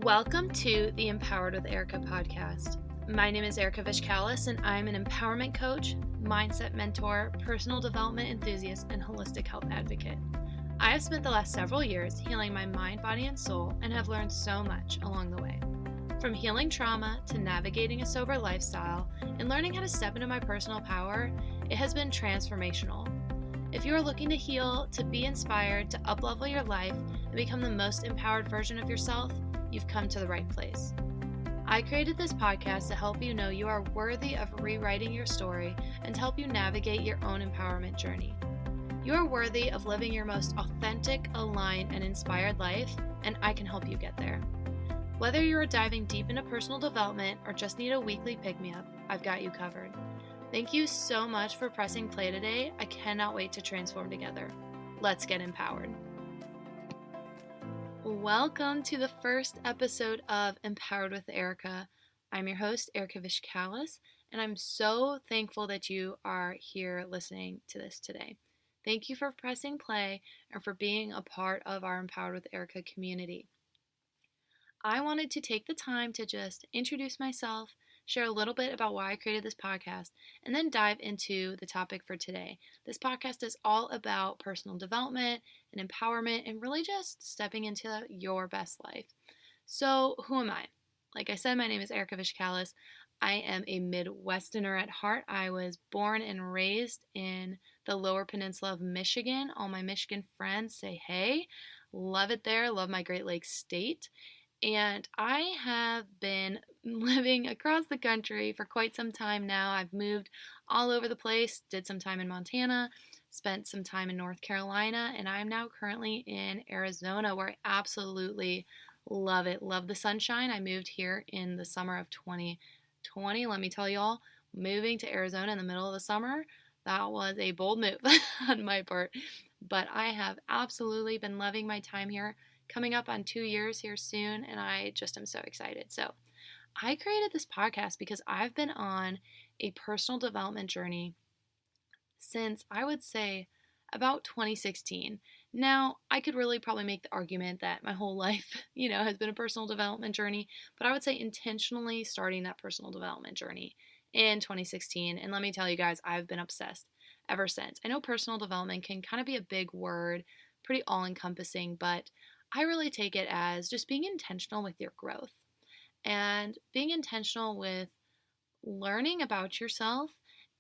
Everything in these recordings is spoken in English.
Welcome to the Empowered with Erika podcast. My name is Erika Vishkalis, and I'm an empowerment coach, mindset mentor, personal development enthusiast, and holistic health advocate. I have spent the last several years healing my mind, body, and soul, and have learned so much along the way. From healing trauma to navigating a sober lifestyle and learning how to step into my personal power, it has been transformational. If you are looking to heal, to be inspired, to uplevel your life, and become the most empowered version of yourself, you've come to the right place. I created this podcast to help you know you are worthy of rewriting your story and to help you navigate your own empowerment journey. You are worthy of living your most authentic, aligned, and inspired life, and I can help you get there. Whether you are diving deep into personal development or just need a weekly pick-me-up, I've got you covered. Thank you so much for pressing play today. I cannot wait to transform together. Let's get empowered. Welcome to the first episode of Empowered with Erika. I'm your host, Erika Vishkalis, and I'm so thankful that you are here listening to this today. Thank you for pressing play and for being a part of our Empowered with Erika community. I wanted to take the time to just introduce myself, share a little bit about why I created this podcast, and then dive into the topic for today. This podcast is all about personal development and empowerment and really just stepping into your best life. So, who am I? Like I said, my name is Erika Vishkalis. I am a Midwesterner at heart. I was born and raised in the Lower Peninsula of Michigan. All my Michigan friends say hey. Love it there. Love my Great Lakes state. And I have been living across the country for quite some time now. I've moved all over the place, did some time in Montana, spent some time in North Carolina, and I'm now currently in Arizona, where I absolutely love it. Love the sunshine. I moved here in the summer of 2020. Let me tell y'all, moving to Arizona in the middle of the summer, that was a bold move on my part. But I have absolutely been loving my time here. Coming up on 2 years here soon, and I just am so excited. So I created this podcast because I've been on a personal development journey since I would say about 2016. Now, I could really probably make the argument that my whole life, has been a personal development journey, but I would say intentionally starting that personal development journey in 2016. And let me tell you guys, I've been obsessed ever since. I know personal development can kind of be a big word, pretty all-encompassing, but I really take it as just being intentional with your growth and being intentional with learning about yourself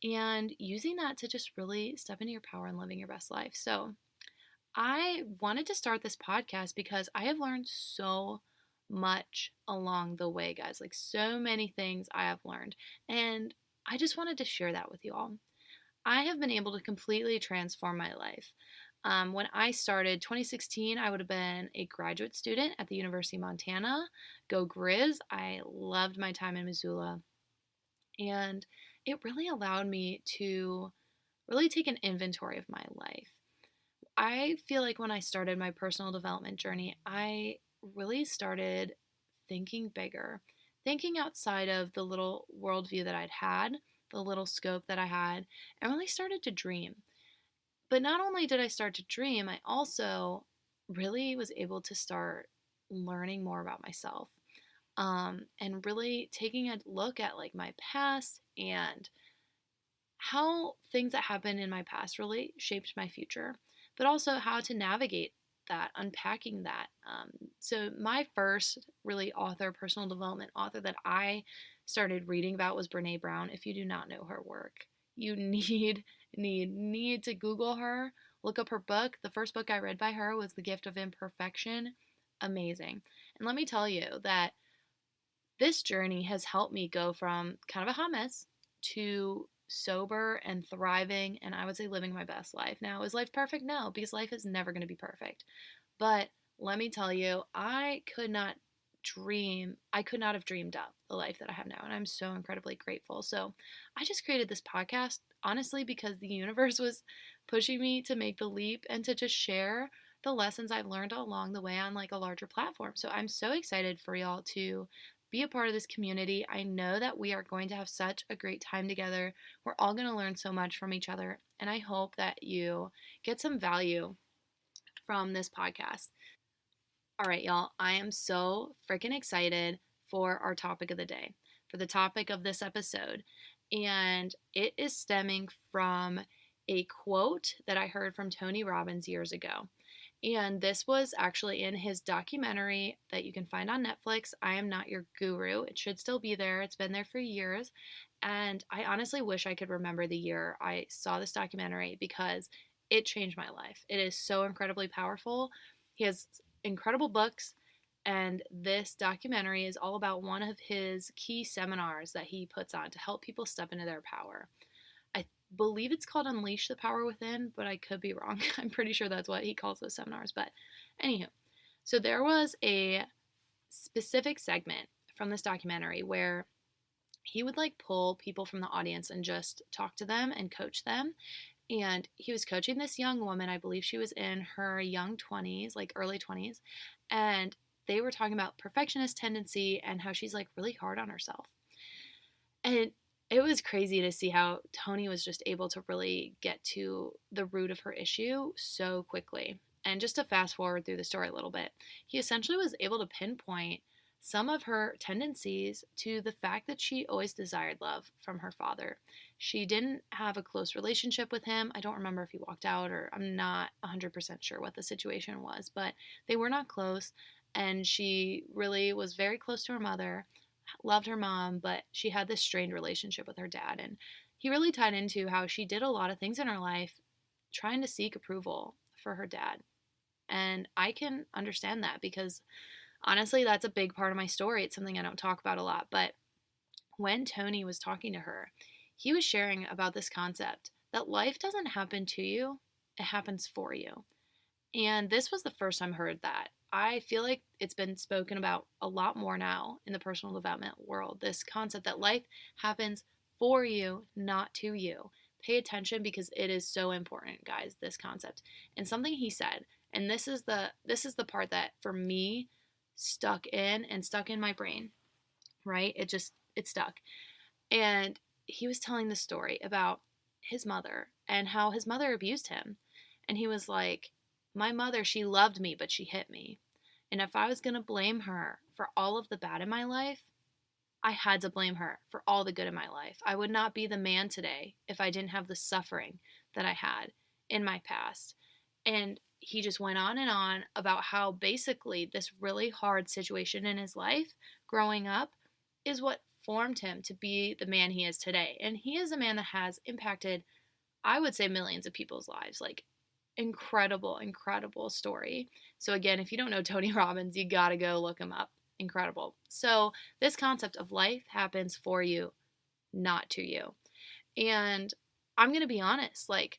and using that to just really step into your power and living your best life. So I wanted to start this podcast because I have learned so much along the way, guys. Like so many things I have learned. And I just wanted to share that with you all. I have been able to completely transform my life. When I started 2016, I would have been a graduate student at the University of Montana. Go Grizz. I loved my time in Missoula. And it really allowed me to really take an inventory of my life. I feel like when I started my personal development journey, I really started thinking bigger, thinking outside of the little worldview that I'd had, the little scope that I had, and really started to dream. But not only did I start to dream, I also really was able to start learning more about myself and really taking a look at like my past and how things that happened in my past really shaped my future, but also how to navigate that, unpacking that. So my first really personal development author that I started reading about was Brene Brown. If you do not know her work, you need to Google her, look up her book. The first book I read by her was The Gift of Imperfection. Amazing. And let me tell you that this journey has helped me go from kind of a hot mess to sober and thriving, and I would say living my best life. Now, is life perfect? No, because life is never going to be perfect. But let me tell you, I could not have dreamed up the life that I have now, and I'm so incredibly grateful. So I just created this podcast, honestly, because the universe was pushing me to make the leap and to just share the lessons I've learned along the way on like a larger platform. So I'm so excited for y'all to be a part of this community. I know that we are going to have such a great time together. We're all going to learn so much from each other, and I hope that you get some value from this podcast. All right, y'all, I am so freaking excited for our topic of the day, for the topic of this episode. And it is stemming from a quote that I heard from Tony Robbins years ago. And this was actually in his documentary that you can find on Netflix, I Am Not Your Guru. It should still be there, it's been there for years. And I honestly wish I could remember the year I saw this documentary because it changed my life. It is so incredibly powerful. He has incredible books, and this documentary is all about one of his key seminars that he puts on to help people step into their power. I believe it's called Unleash the Power Within, but I could be wrong. I'm pretty sure that's what he calls those seminars. But anywho, so there was a specific segment from this documentary where he would like pull people from the audience and just talk to them and coach them. And he was coaching this young woman. I believe she was in her young 20s, like early 20s. And they were talking about perfectionist tendency and how she's like really hard on herself. And it was crazy to see how Tony was just able to really get to the root of her issue so quickly. And just to fast forward through the story a little bit, he essentially was able to pinpoint some of her tendencies to the fact that she always desired love from her father. She didn't have a close relationship with him. I don't remember if he walked out, or I'm not 100% sure what the situation was, but they were not close. And she really was very close to her mother, loved her mom, but she had this strained relationship with her dad. And he really tied into how she did a lot of things in her life trying to seek approval for her dad. And I can understand that because honestly, that's a big part of my story. It's something I don't talk about a lot. But when Tony was talking to her, he was sharing about this concept that life doesn't happen to you, it happens for you. And this was the first time I heard that. I feel like it's been spoken about a lot more now in the personal development world. This concept that life happens for you, not to you. Pay attention because it is so important, guys, this concept. And something he said, and this is the part that for me stuck in my brain, right? It stuck. And he was telling the story about his mother and how his mother abused him. And he was like, my mother, she loved me, but she hit me. And if I was going to blame her for all of the bad in my life, I had to blame her for all the good in my life. I would not be the man today if I didn't have the suffering that I had in my past. And he just went on and on about how basically this really hard situation in his life growing up is what formed him to be the man he is today. And he is a man that has impacted, I would say, millions of people's lives. Like, incredible, incredible story. So, again, if you don't know Tony Robbins, you gotta go look him up. Incredible. So, this concept of life happens for you, not to you. And I'm gonna be honest, like,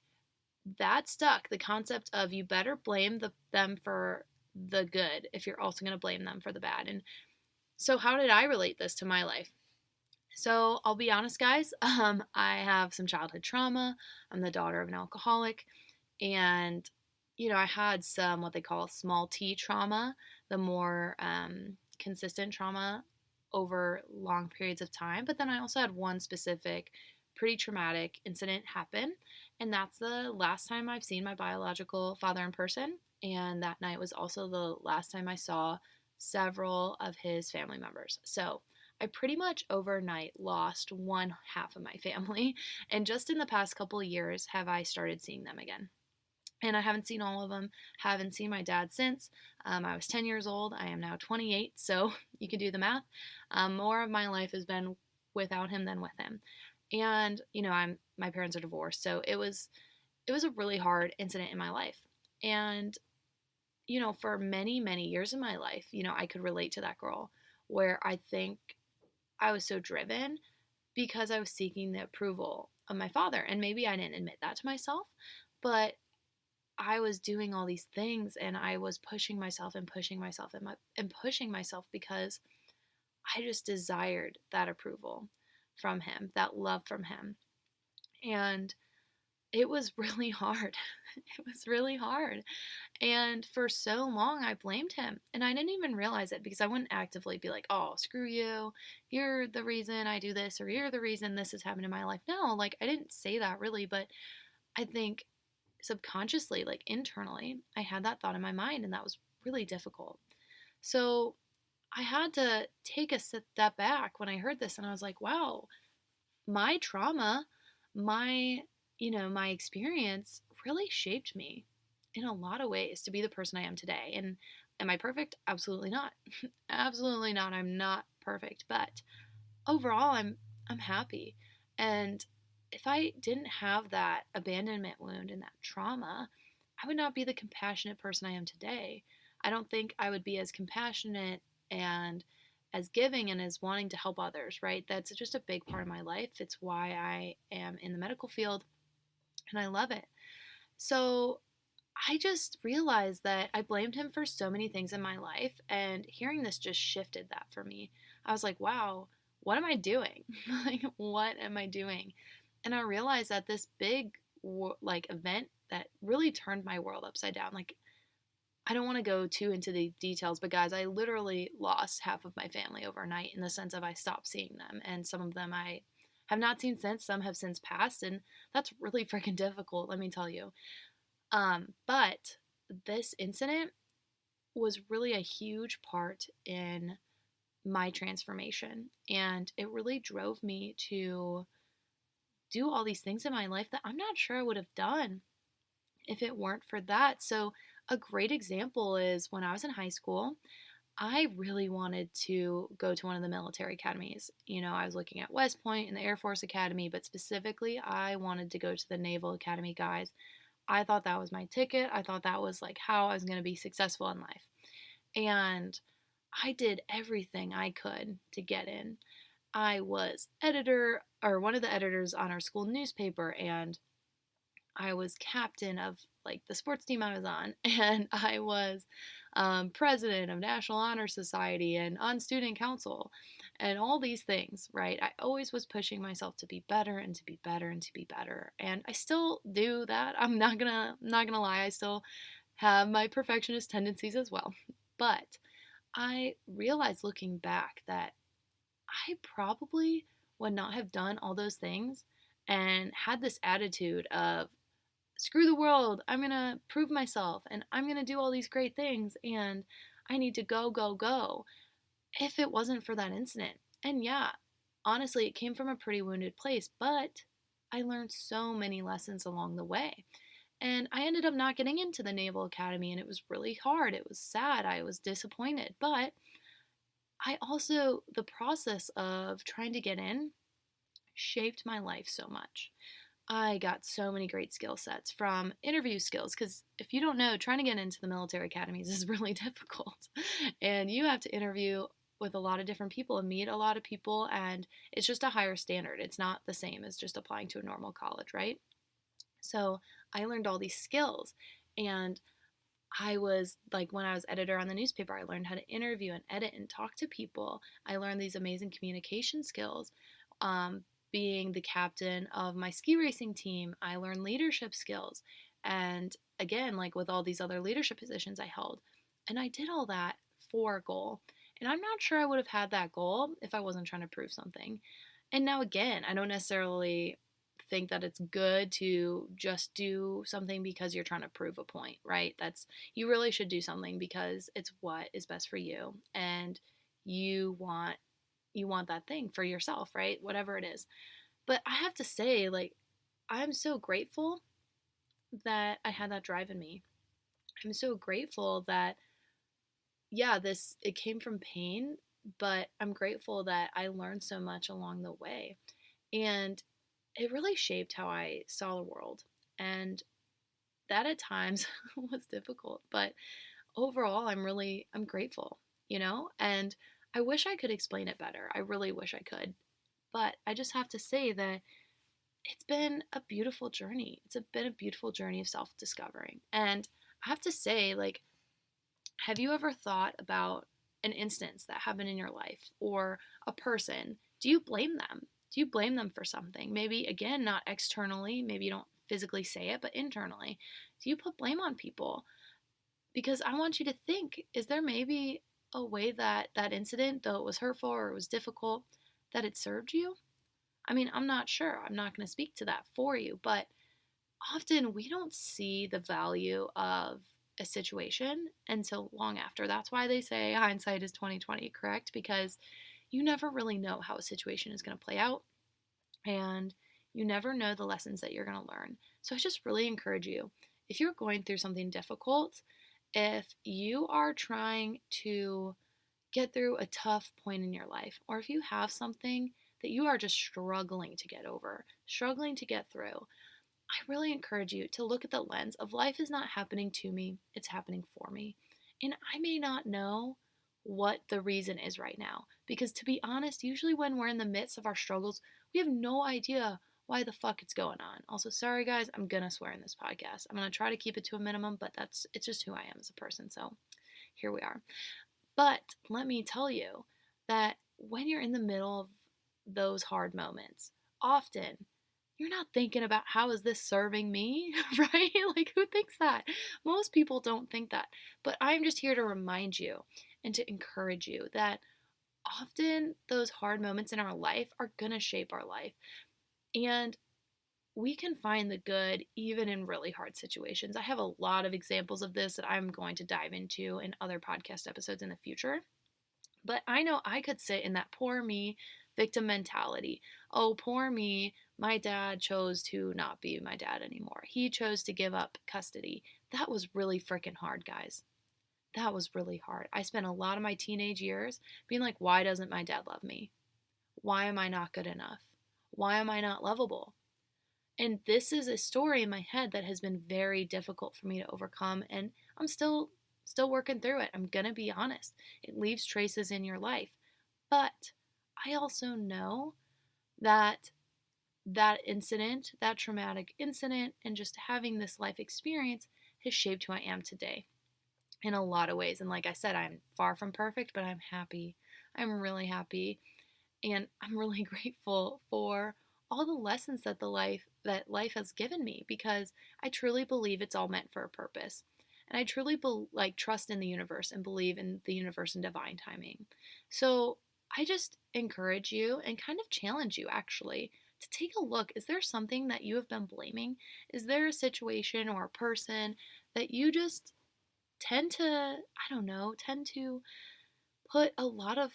that stuck. The concept of you better blame them for the good if you're also gonna blame them for the bad. And so, how did I relate this to my life? So, I'll be honest, guys. I have some childhood trauma. I'm the daughter of an alcoholic. And, I had some what they call small t trauma, the more consistent trauma over long periods of time. But then I also had one specific pretty traumatic incident happen. And that's the last time I've seen my biological father in person. And that night was also the last time I saw several of his family members. So I pretty much overnight lost one half of my family. And just in the past couple of years have I started seeing them again. And I haven't seen all of them, haven't seen my dad since. I was 10 years old. I am now 28, so you can do the math. More of my life has been without him than with him. And, my parents are divorced, so it was a really hard incident in my life. And, for many, many years in my life, I could relate to that girl where I think I was so driven because I was seeking the approval of my father. And maybe I didn't admit that to myself, but I was doing all these things and I was pushing myself and pushing myself and pushing myself because I just desired that approval from him, that love from him. And it was really hard. It was really hard. And for so long, I blamed him. And I didn't even realize it because I wouldn't actively be like, oh, screw you. You're the reason I do this, or you're the reason this has happened in my life. No, like, I didn't say that really, but I think subconsciously, like internally, I had that thought in my mind, and that was really difficult. So I had to take a step back when I heard this, and I was like, wow, my trauma, my, my experience really shaped me in a lot of ways to be the person I am today. And am I perfect? Absolutely not. Absolutely not. I'm not perfect, but overall I'm happy. And if I didn't have that abandonment wound and that trauma, I would not be the compassionate person I am today. I don't think I would be as compassionate and as giving and as wanting to help others, right? That's just a big part of my life. It's why I am in the medical field and I love it. So I just realized that I blamed him for so many things in my life, and hearing this just shifted that for me. I was like, wow, what am I doing? Like, what am I doing? And I realized that this big, event that really turned my world upside down. Like, I don't want to go too into the details, but guys, I literally lost half of my family overnight in the sense of I stopped seeing them, and some of them I have not seen since, some have since passed, and that's really freaking difficult, let me tell you. But this incident was really a huge part in my transformation. And it really drove me to do all these things in my life that I'm not sure I would have done if it weren't for that. So, a great example is when I was in high school, I really wanted to go to one of the military academies. I was looking at West Point and the Air Force Academy, but specifically, I wanted to go to the Naval Academy, guys. I thought that was my ticket. I thought that was like how I was going to be successful in life. And I did everything I could to get in. I was editor or one of the editors on our school newspaper, and I was captain of like the sports team I was on, and I was president of National Honor Society and on student council, and all these things. Right? I always was pushing myself to be better and to be better and to be better, and I still do that. I'm not gonna lie. I still have my perfectionist tendencies as well, but I realized looking back that I probably would not have done all those things and had this attitude of screw the world, I'm going to prove myself and I'm going to do all these great things and I need to go, go, go if it wasn't for that incident. And yeah, honestly, it came from a pretty wounded place, but I learned so many lessons along the way. And I ended up not getting into the Naval Academy, and it was really hard. It was sad. I was disappointed. But the process of trying to get in shaped my life so much. I got so many great skill sets from interview skills because if you don't know, trying to get into the military academies is really difficult. And you have to interview with a lot of different people and meet a lot of people, and it's just a higher standard. It's not the same as just applying to a normal college, right? So I learned all these skills, and I was like, when I was editor on the newspaper, I learned how to interview and edit and talk to people. I learned these amazing communication skills. Um, Being the captain of my ski racing team, I learned leadership skills. And again, like with all these other leadership positions I held. And I did all that for a goal. And I'm not sure I would have had that goal if I wasn't trying to prove something. And now, again, I don't necessarily think that it's good to just do something because you're trying to prove a point, right? You really should do something because it's what is best for you and you want that thing for yourself, right? Whatever it is. But I have to say, like, I'm so grateful that I had that drive in me. I'm so grateful that yeah, this it came from pain, but I'm grateful that I learned so much along the way. And it really shaped how I saw the world. And that at times was difficult, but overall I'm grateful, And I wish I could explain it better. I really wish I could. But I just have to say that it's been a beautiful journey. Been a beautiful journey of self-discovering. And I have to say, like, have you ever thought about an instance that happened in your life or a person? Do you blame them? Do you blame them for something? Maybe, again, not externally, maybe you don't physically say it, but internally. Do you put blame on people? Because I want you to think, is there maybe a way that that incident, though it was hurtful or it was difficult, that it served you? I mean, I'm not sure. I'm not going to speak to that for you, but often we don't see the value of a situation until long after. That's why they say hindsight is 2020, correct? Because you never really know how a situation is going to play out, and you never know the lessons that you're going to learn. So I just really encourage you, if you're going through something difficult, if you are trying to get through a tough point in your life, or if you have something that you are just struggling to get over, struggling to get through, I really encourage you to look at the lens of life is not happening to me, it's happening for me. And I may not know what the reason is right now. Because to be honest, usually when we're in the midst of our struggles, we have no idea why the fuck it's going on. Also, sorry guys, I'm gonna swear in this podcast. I'm gonna try to keep it to a minimum, but it's just who I am as a person. So here we are. But let me tell you that when you're in the middle of those hard moments, often you're not thinking about how is this serving me, right? Like, who thinks that? Most people don't think that. But I'm just here to remind you and to encourage you that often those hard moments in our life are going to shape our life. And we can find the good even in really hard situations. I have a lot of examples of this that I'm going to dive into in other podcast episodes in the future. But I know I could sit in that poor me victim mentality. Oh, poor me. My dad chose to not be my dad anymore. He chose to give up custody. That was really freaking hard, guys. That was really hard. I spent a lot of my teenage years being like, why doesn't my dad love me? Why am I not good enough? Why am I not lovable? And this is a story in my head that has been very difficult for me to overcome, and I'm still working through it. I'm going to be honest. It leaves traces in your life. But I also know that that incident, that traumatic incident, and just having this life experience has shaped who I am today in a lot of ways. And like I said, I'm far from perfect, but I'm happy. I'm really happy. And I'm really grateful for all the lessons that life has given me, because I truly believe it's all meant for a purpose. And I truly trust in the universe and believe in the universe and divine timing. So I just encourage you and kind of challenge you actually to take a look. Is there something that you have been blaming? Is there a situation or a person that you just tend to put a lot of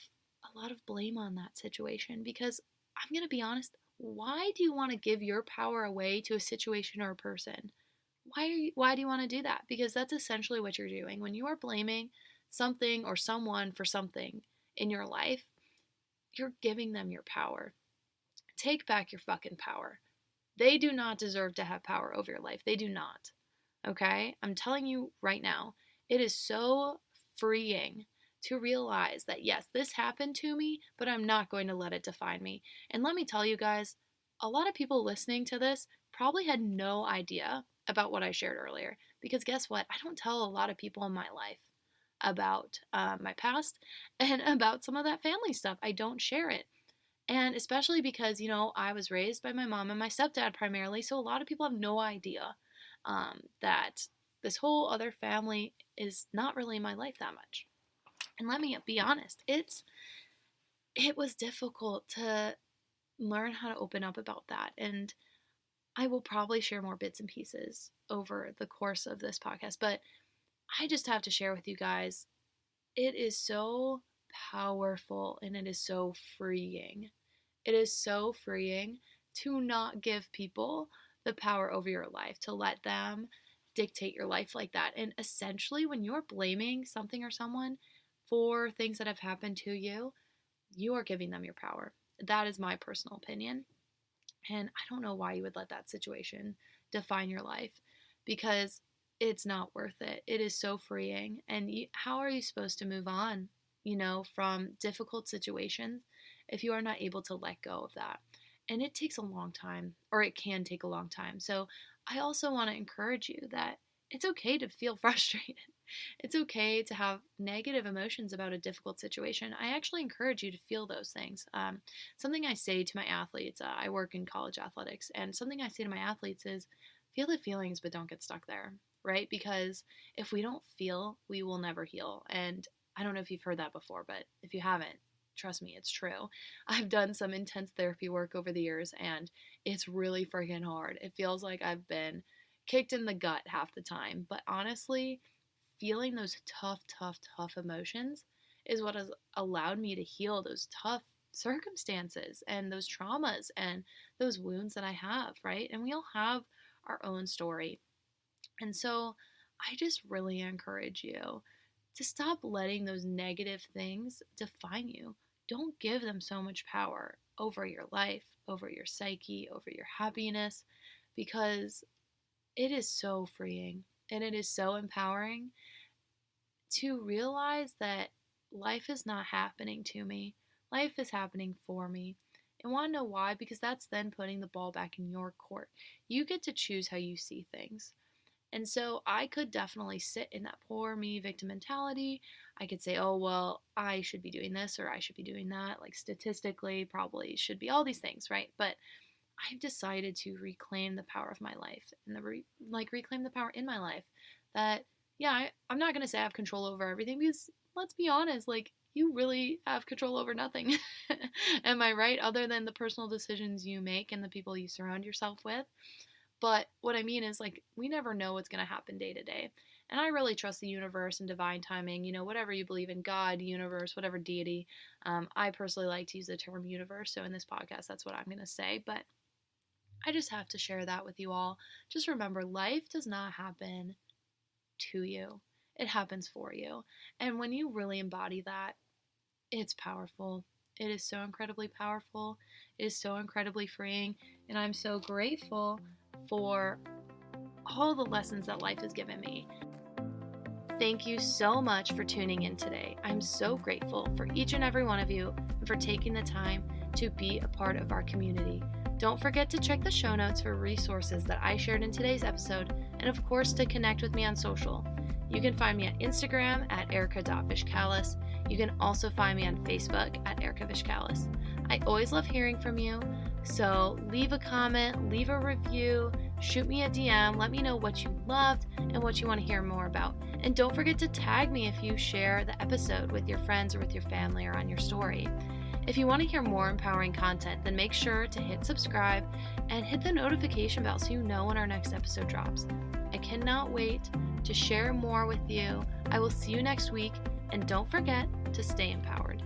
blame on that situation? Because I'm going to be honest, why do you want to give your power away to a situation or a person? Why do you want to do that? Because that's essentially what you're doing. When you are blaming something or someone for something in your life, you're giving them your power. Take back your fucking power. They do not deserve to have power over your life. They do not. Okay? I'm telling you right now, it is so freeing to realize that yes, this happened to me, but I'm not going to let it define me. And let me tell you guys, a lot of people listening to this probably had no idea about what I shared earlier. Because guess what? I don't tell a lot of people in my life about my past and about some of that family stuff. I don't share it. And especially because, I was raised by my mom and my stepdad primarily, so a lot of people have no idea that this whole other family is not really in my life that much. And let me be honest, it was difficult to learn how to open up about that. And I will probably share more bits and pieces over the course of this podcast, but I just have to share with you guys, it is so powerful and it is so freeing. It is so freeing to not give people the power over your life, to let them dictate your life like that. And essentially, when you're blaming something or someone for things that have happened to you, you are giving them your power. That is my personal opinion. And I don't know why you would let that situation define your life, because it's not worth it. It is so freeing. And how are you supposed to move on, from difficult situations if you are not able to let go of that? And it takes a long time, or it can take a long time. So I also want to encourage you that it's okay to feel frustrated. It's okay to have negative emotions about a difficult situation. I actually encourage you to feel those things. Something I say to my athletes, I work in college athletics, and something I say to my athletes is feel the feelings, but don't get stuck there, right? Because if we don't feel, we will never heal. And I don't know if you've heard that before, but if you haven't, trust me, it's true. I've done some intense therapy work over the years, and it's really freaking hard. It feels like I've been kicked in the gut half the time. But honestly, feeling those tough emotions is what has allowed me to heal those tough circumstances and those traumas and those wounds that I have, right? And we all have our own story. And so I just really encourage you to stop letting those negative things define you. Don't give them so much power over your life, over your psyche, over your happiness, because it is so freeing and it is so empowering to realize that life is not happening to me. Life is happening for me. And want to know why? Because that's then putting the ball back in your court. You get to choose how you see things. And so I could definitely sit in that poor me victim mentality. I could say, oh, well, I should be doing this or I should be doing that. Like statistically, probably should be all these things, right? But I've decided to reclaim the power of my life and reclaim the power in my life. That, yeah, I'm not going to say I have control over everything because let's be honest, like you really have control over nothing. Am I right? Other than the personal decisions you make and the people you surround yourself with. But what I mean is, like, we never know what's going to happen day to day. And I really trust the universe and divine timing, whatever you believe in, God, universe, whatever deity. I personally like to use the term universe. So in this podcast, that's what I'm going to say. But I just have to share that with you all. Just remember, life does not happen to you. It happens for you. And when you really embody that, it's powerful. It is so incredibly powerful. It is so incredibly freeing. And I'm so grateful for all the lessons that life has given me. Thank you so much for tuning in today. I'm so grateful for each and every one of you and for taking the time to be a part of our community. Don't forget to check the show notes for resources that I shared in today's episode, and of course to connect with me on social. You can find me on Instagram at erika.vishkalis. You can also find me on Facebook at Erika Vishkalis. I always love hearing from you, so leave a comment, leave a review, shoot me a DM, let me know what you loved and what you want to hear more about. And don't forget to tag me if you share the episode with your friends or with your family or on your story. If you want to hear more empowering content, then make sure to hit subscribe and hit the notification bell so you know when our next episode drops. I cannot wait to share more with you. I will see you next week, and don't forget to stay empowered.